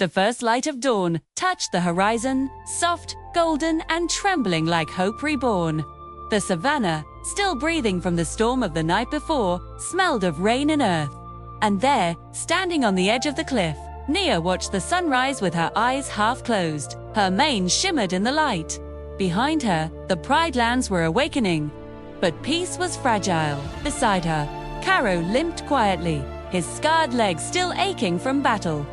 The first light of dawn touched the horizon, soft, golden, and trembling like hope reborn. The Savanna, still breathing from the storm of the night before, smelled of rain and earth. And there, standing on the edge of the cliff, Nia watched the sunrise with her eyes half closed. Her mane shimmered in the light. Behind her, the Pride lands were awakening. But peace was fragile. Beside her, Karo limped quietly, his scarred legs still aching from battle.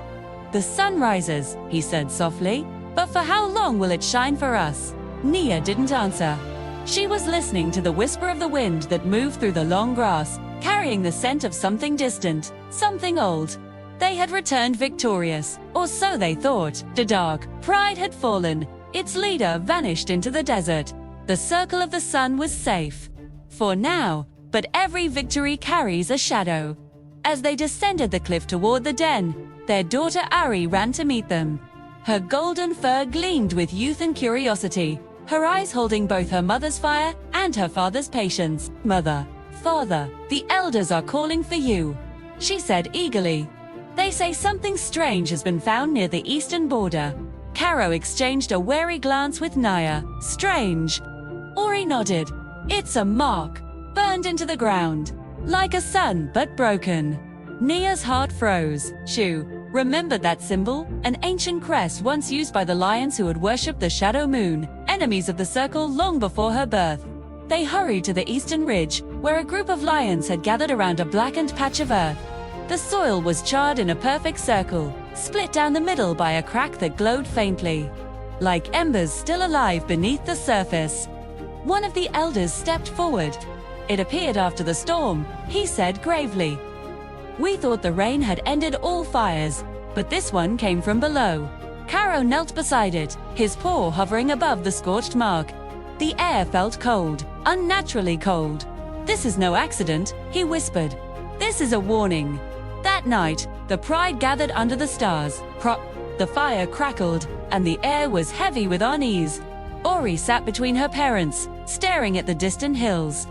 "The sun rises," he said softly, "but for how long will it shine for us?" Nia didn't answer. She was listening to the whisper of the wind that moved through the long grass, carrying the scent of something distant, something old. They had returned victorious, or so they thought. The dark Pride had fallen. Its leader vanished into the desert. The circle of the sun was safe. For now, but every victory carries a shadow. As they descended the cliff toward the den, their daughter Ari ran to meet them. Her golden fur gleamed with youth and curiosity, her eyes holding both her mother's fire and her father's patience. "Mother, father, the elders are calling for you," she said eagerly. "They say something strange has been found near the eastern border." Karo exchanged a wary glance with Nia. "Strange?" Ori nodded. "It's a mark, burned into the ground, like a sun but broken." Nia's heart froze. She remembered that symbol, an ancient crest once used by the lions who had worshipped the shadow moon, enemies of the circle long before her birth. They hurried to the eastern ridge, where a group of lions had gathered around a blackened patch of earth. The soil was charred in a perfect circle, split down the middle by a crack that glowed faintly, like embers still alive beneath the surface. One of the elders stepped forward. "It appeared after the storm," he said gravely. "We thought the rain had ended all fires, but this one came from below." Karo knelt beside it, his paw hovering above the scorched mark. The air felt cold, unnaturally cold. "This is no accident," he whispered. "This is a warning." That night, the Pride gathered under the stars. The fire crackled, and the air was heavy with unease. Ori sat between her parents, staring at the distant hills.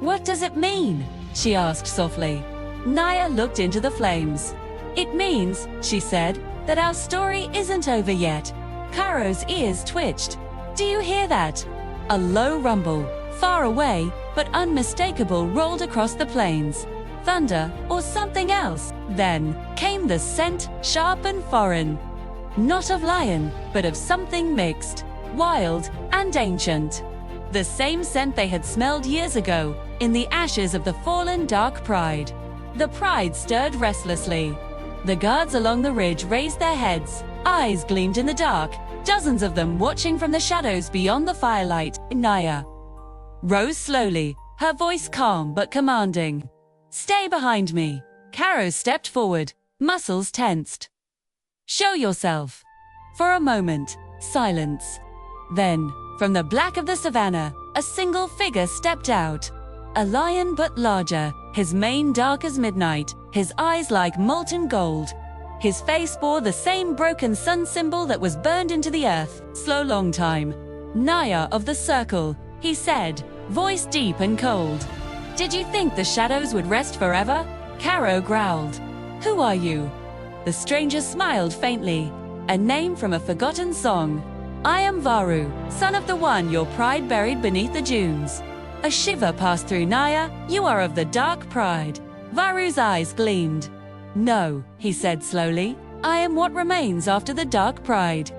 "What does it mean?" she asked softly. Nia looked into the flames. "It means," she said, "that our story isn't over yet." Karo's ears twitched. "Do you hear that?" A low rumble, far away, but unmistakable, rolled across the plains. Thunder, or something else. Then came the scent, sharp and foreign. Not of lion, but of something mixed, wild, and ancient. The same scent they had smelled years ago, in the ashes of the fallen dark Pride. The Pride stirred restlessly. The guards along the ridge raised their heads, eyes gleamed in the dark, dozens of them watching from the shadows beyond the firelight. Nia rose slowly, her voice calm but commanding. "Stay behind me." Karo stepped forward, muscles tensed. "Show yourself." For a moment, silence. Then, from the black of the savannah, a single figure stepped out. A lion but larger, his mane dark as midnight, his eyes like molten gold. His face bore the same broken sun symbol that was burned into the earth. "Slow long time. Nia of the circle," he said, voice deep and cold. "Did you think the shadows would rest forever?" Karo growled. "Who are you?" The stranger smiled faintly. "A name from a forgotten song. I am Varu, son of the one your Pride buried beneath the dunes." A shiver passed through Nia. "You are of the dark Pride." Varu's eyes gleamed. "No," he said slowly. "I am what remains after the dark Pride.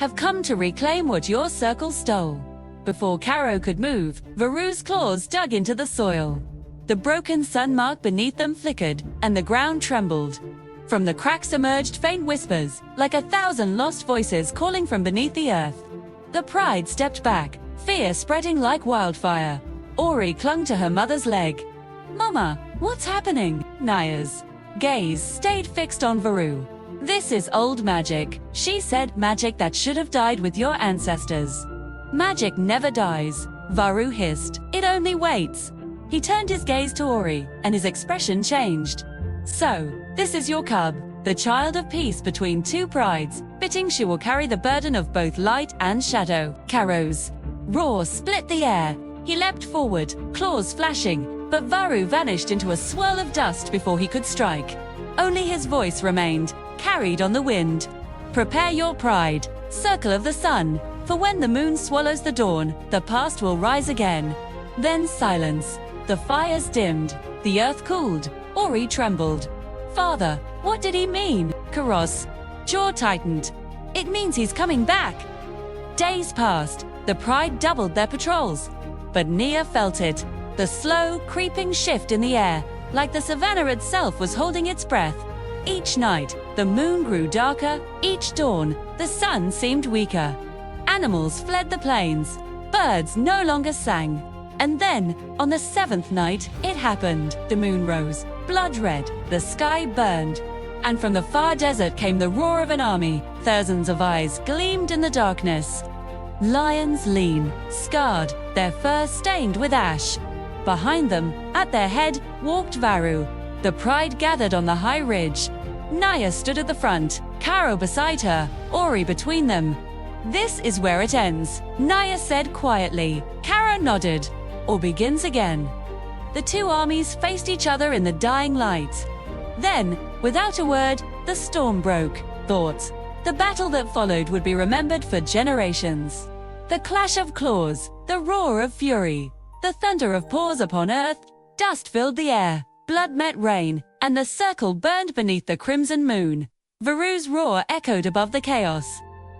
Have come to reclaim what your circle stole." Before Karo could move, Varu's claws dug into the soil. The broken sun mark beneath them flickered, and the ground trembled. From the cracks emerged faint whispers, like 1,000 lost voices calling from beneath the earth. The Pride stepped back, fear spreading like wildfire. Ori clung to her mother's leg. "Mama, what's happening?" Nia's gaze stayed fixed on Varu. "This is old magic," she said, "magic that should have died with your ancestors." "Magic never dies," Varu hissed. "It only waits." He turned his gaze to Ori, and his expression changed. "So, this is your cub, the child of peace between two prides, fitting she will carry the burden of both light and shadow." Karo's roar split the air. He leapt forward, claws flashing, but Varu vanished into a swirl of dust before he could strike. Only his voice remained. carried on the wind. Prepare your pride, circle of the sun, for when the moon swallows the dawn, the past will rise again. Then silence. The fires dimmed, the earth cooled, Ori trembled. Father, what did he mean? Karo's jaw tightened. It means he's coming back. Days passed, the pride doubled their patrols. But Nia felt it, the slow, creeping shift in the air, like the Savanna itself was holding its breath. Each night, the moon grew darker, each dawn, the sun seemed weaker. Animals fled the plains, birds no longer sang. And then, on the 7th night, it happened. The moon rose, blood red, the sky burned. And from the far desert came the roar of an army. Thousands of eyes gleamed in the darkness. Lions lean, scarred, their fur stained with ash. Behind them, at their head, walked Varu. The pride gathered on the high ridge. Nia stood at the front, Karo beside her, Ori between them. This is where it ends, Nia said quietly. Karo nodded. Or begins again. The two armies faced each other in the dying light. Then, without a word, the storm broke. Thought. The battle that followed would be remembered for generations. The clash of claws, the roar of fury, the thunder of paws upon earth, dust filled the air, blood met rain, and the circle burned beneath the crimson moon. Varu's roar echoed above the chaos.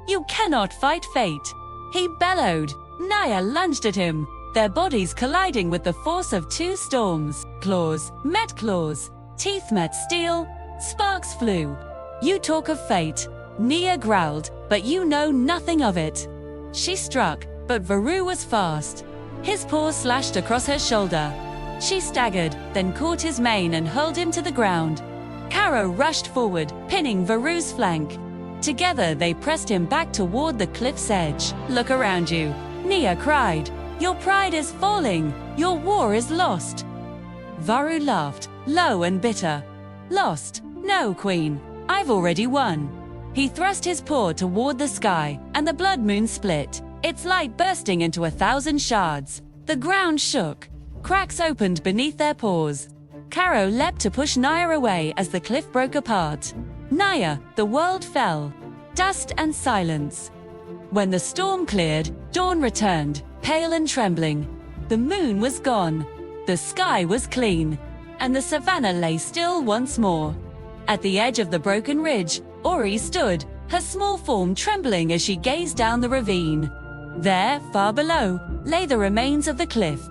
You cannot fight fate, he bellowed. Nia lunged at him, their bodies colliding with the force of two storms. Claws met claws, teeth met steel, sparks flew. You talk of fate, Nia growled, but you know nothing of it. She struck, but Varu was fast. His paws slashed across her shoulder. She staggered, then caught his mane and hurled him to the ground. Karo rushed forward, pinning Varu's flank. Together they pressed him back toward the cliff's edge. Look around you, Nia cried. Your pride is falling. Your war is lost. Varu laughed, low and bitter. Lost? No, Queen. I've already won. He thrust his paw toward the sky, and the blood moon split, its light bursting into 1,000 shards. The ground shook. Cracks opened beneath their paws. Karo leapt to push Nia away as the cliff broke apart. Nia, the world fell. Dust and silence. When the storm cleared, dawn returned, pale and trembling. The moon was gone. The sky was clean. And the Savanna lay still once more. At the edge of the broken ridge, Ori stood, her small form trembling as she gazed down the ravine. There, far below, lay the remains of the cliff.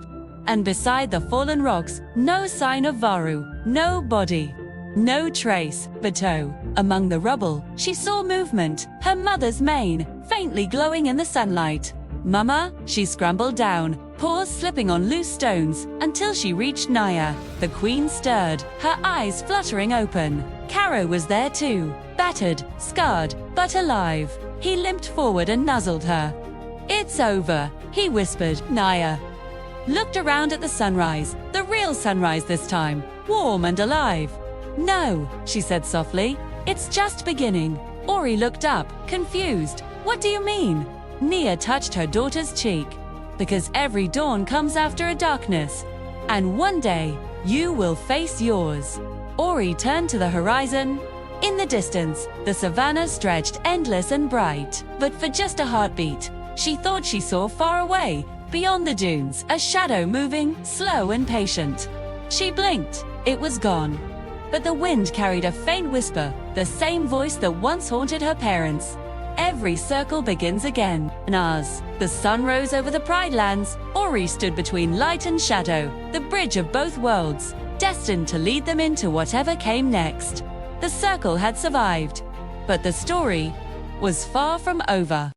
And beside the fallen rocks, no sign of Varu, no body, no trace. But among the rubble, she saw movement, her mother's mane, faintly glowing in the sunlight. Mama, she scrambled down, paws slipping on loose stones, until she reached Nia. The queen stirred, her eyes fluttering open. Karo was there too, battered, scarred, but alive. He limped forward and nuzzled her. It's over, he whispered. Nia looked around at the sunrise, the real sunrise this time, warm and alive. No, she said softly, it's just beginning. Ori looked up, confused. What do you mean? Nia touched her daughter's cheek. Because every dawn comes after a darkness. And one day, you will face yours. Ori turned to the horizon. In the distance, the Savanna stretched endless and bright. But for just a heartbeat, she thought she saw far away, beyond the dunes, a shadow moving, slow and patient. She blinked. It was gone. But the wind carried a faint whisper, the same voice that once haunted her parents. Every circle begins again. And as the sun rose over the Pride Lands, Ori stood between light and shadow, the bridge of both worlds, destined to lead them into whatever came next. The circle had survived, but the story was far from over.